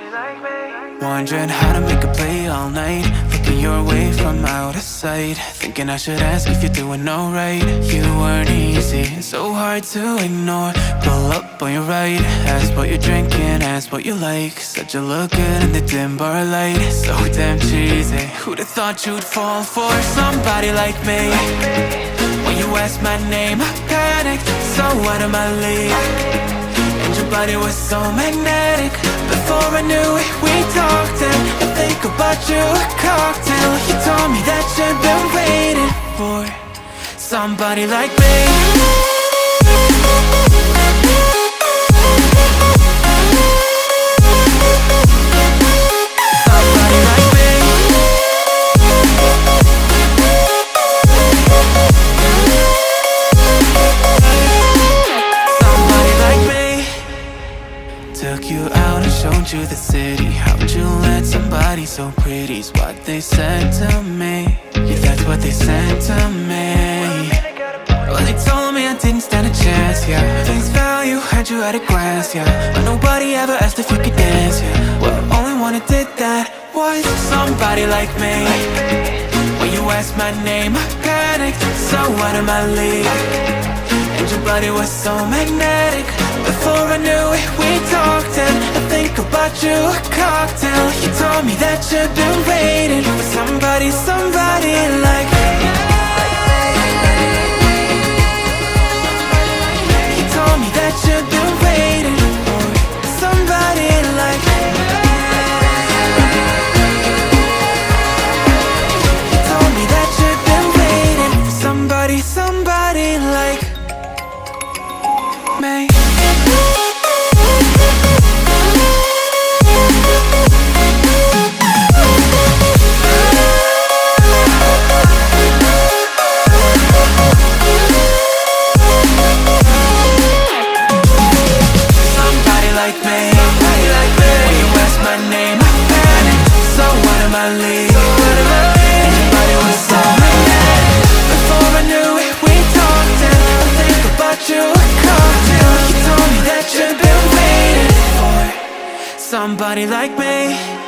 Wondering how to make a play all night, looking your way from out of sight, thinking I should ask if you're doing alright. You weren't easy, so hard to ignore. Pull up on your right, ask what you're drinking, ask what you like. Said you look good in the dim bar light, so damn cheesy. Who'd have thought you'd fall for somebody like me? When you asked my name, I panicked, so out of my league. And your body was so magnetic. Before I knew it, we talked, and I think about you a cocktail. You told me that you've been waiting for somebody like me. Somebody like me. Somebody like me. Took you out and showed you the city. How'd you let somebody so pretty's what they said to me? Yeah, that's what they said to me. Well, they told me I didn't stand a chance, yeah. Face value, had you at a glance, yeah. But nobody ever asked if you could dance, yeah. Well, only one who did that was somebody like me. When you asked my name, I panicked, so out of my league. And your body was so magnetic. Before I knew it, we talked, and I think about you a cocktail. You told me that you've been waiting for somebody, somebody like me. You told me that you've been waiting for somebody like me. You told me that you've been waiting for somebody, somebody like me. Somebody like me.